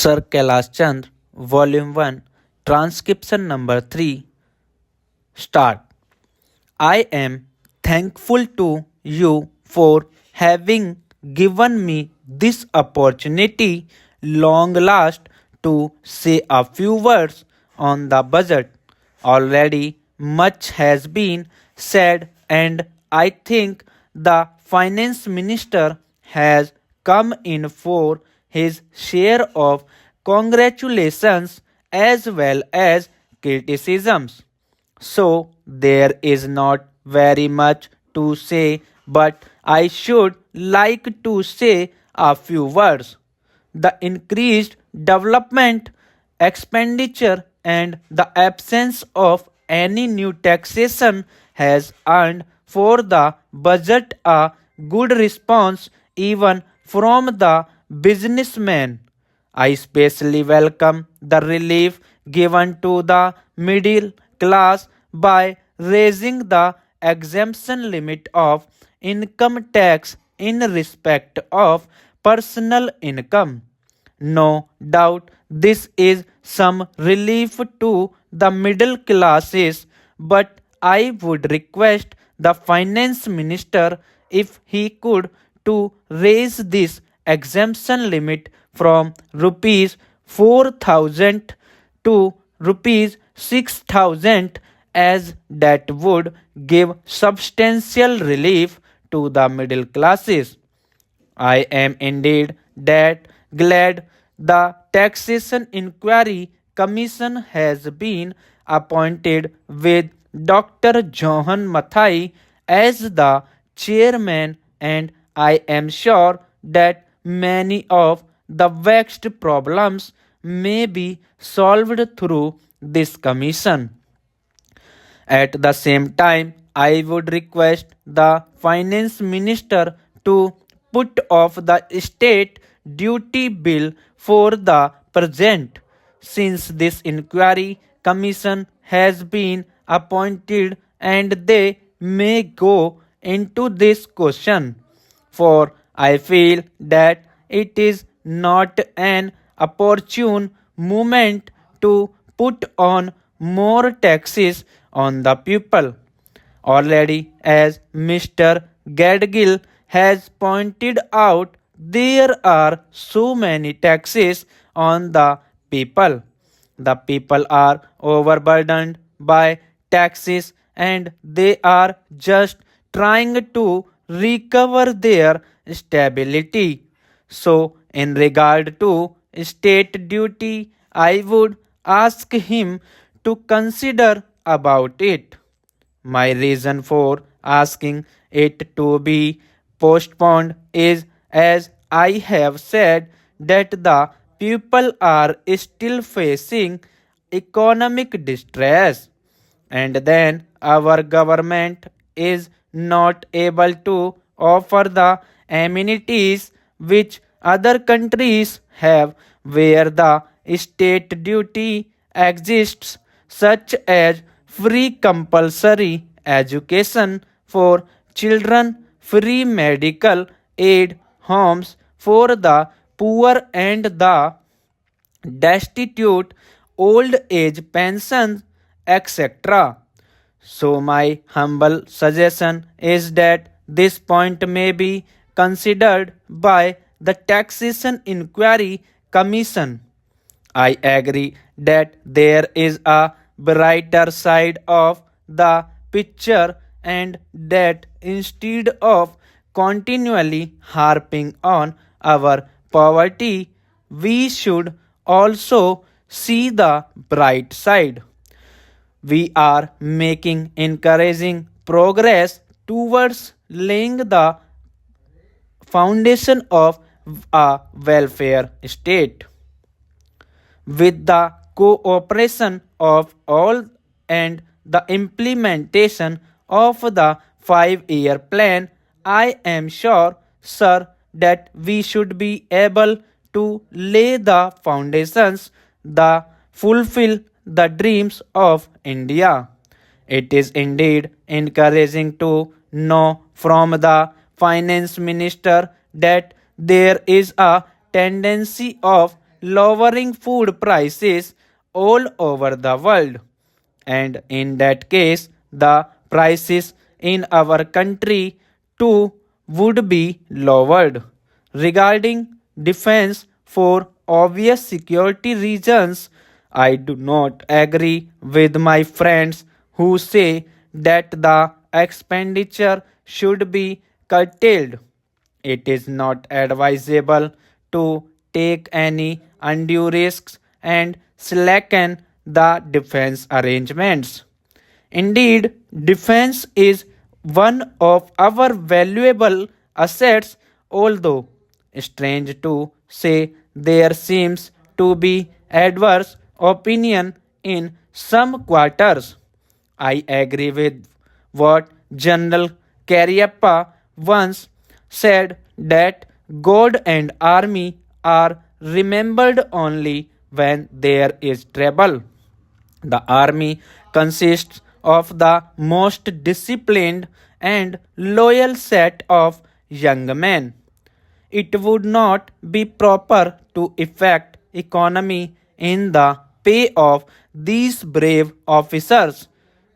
Sir Kailash Chandra, Volume 1, Transcription number 3, Start. I am thankful to you for having given me this opportunity long last to say a few words on the budget. Already much has been said and I think the finance minister has come in for his share of congratulations as well as criticisms. So there is not very much to say, but I should like to say a few words. The increased development expenditure and the absence of any new taxation has earned for the budget a good response even from the businessmen. I especially welcome the relief given to the middle class by raising the exemption limit of income tax in respect of personal income. No doubt this is some relief to the middle classes, but I would request the finance minister if he could to raise this exemption limit from rupees 4,000 to rupees 6,000 as that would give substantial relief to the middle classes. I am indeed that glad the Taxation Inquiry Commission has been appointed with Dr. Johan Mathai as the chairman, and I am sure that many of the vexed problems may be solved through this commission. At the same time, I would request the finance minister to put off the state duty bill for the present, since this inquiry commission has been appointed and they may go into this question. For I feel that it is not an opportune moment to put on more taxes on the people. Already, as Mr. Gadgil has pointed out, there are so many taxes on the people. The people are overburdened by taxes and they are just trying to recover their stability. So, in regard to state duty, I would ask him to consider about it. My reason for asking it to be postponed is, as I have said, that the people are still facing economic distress, and then our government is not able to offer the amenities which other countries have where the state duty exists, such as free compulsory education for children, free medical aid, homes for the poor and the destitute, old age pensions, etc. So, my humble suggestion is that this point may be considered by the Taxation Inquiry Commission. I agree that there is a brighter side of the picture and that instead of continually harping on our poverty, we should also see the bright side. We are making encouraging progress towards laying the foundation of a welfare state. With the cooperation of all and the implementation of the 5-year plan, I am sure, sir, that we should be able to lay the foundations that fulfill the dreams of India. It is indeed encouraging to know from the finance minister that there is a tendency of lowering food prices all over the world. And in that case, the prices in our country too would be lowered. Regarding defense, for obvious security reasons, I do not agree with my friends who say that the expenditure should be curtailed. It is not advisable to take any undue risks and slacken the defense arrangements. Indeed, defense is one of our valuable assets, although strange to say there seems to be adverse opinion in some quarters. I agree with what General Cariappa once said that God and army are remembered only when there is trouble. The army consists of the most disciplined and loyal set of young men. It would not be proper to effect economy in the pay of these brave officers,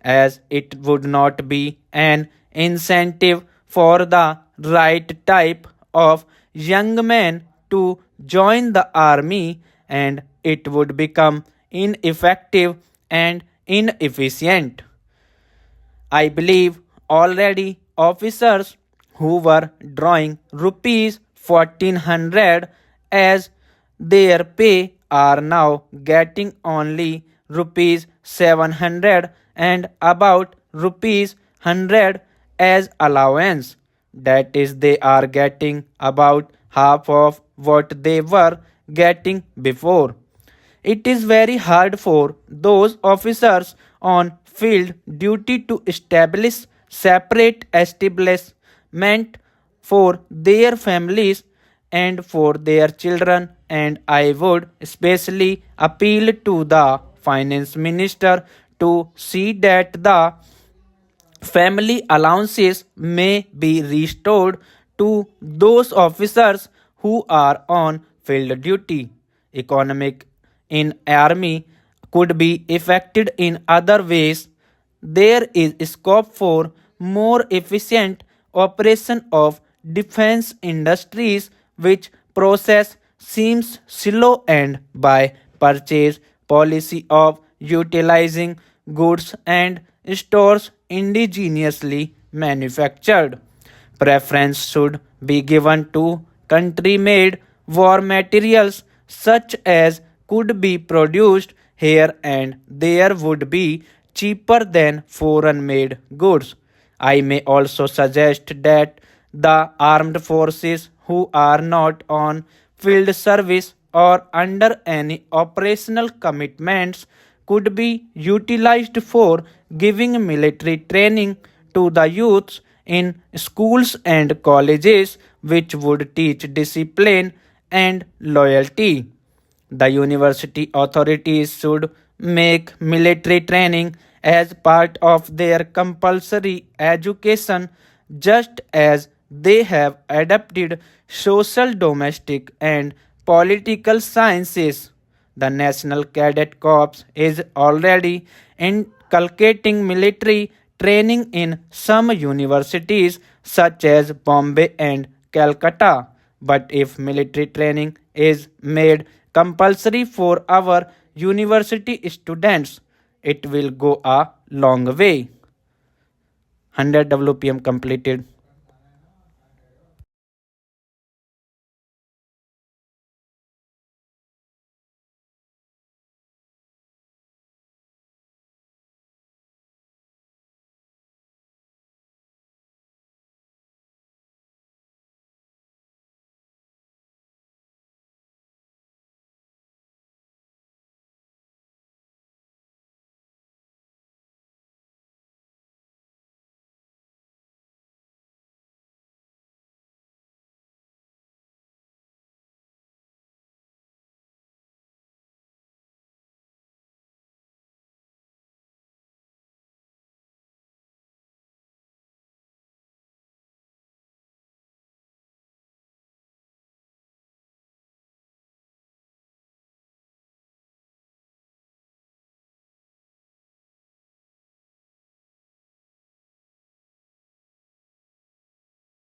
as it would not be an incentive for the right type of young men to join the army, and it would become ineffective and inefficient. I believe already officers who were drawing rupees 1400 as their pay are now getting only rupees 700 and about rupees 100 as allowance. That is, they are getting about half of what they were getting before. It is very hard for those officers on field duty to establish separate establishment for their families and for their children, and I would especially appeal to the finance minister to see that the family allowances may be restored to those officers who are on field duty. Economic in army could be affected in other ways. There is scope for more efficient operation of defense industries, which process seems slow, and by purchase policy of utilizing goods and stores indigenously manufactured. Preference should be given to country made war materials such as could be produced here and there would be cheaper than foreign made goods. I may also suggest that the armed forces who are not on field service or under any operational commitments could be utilized for giving military training to the youths in schools and colleges, which would teach discipline and loyalty. The university authorities should make military training as part of their compulsory education, just as they have adopted social, domestic, and political sciences. The National Cadet Corps is already inculcating military training in some universities such as Bombay and Calcutta. But if military training is made compulsory for our university students, it will go a long way. 100 WPM completed.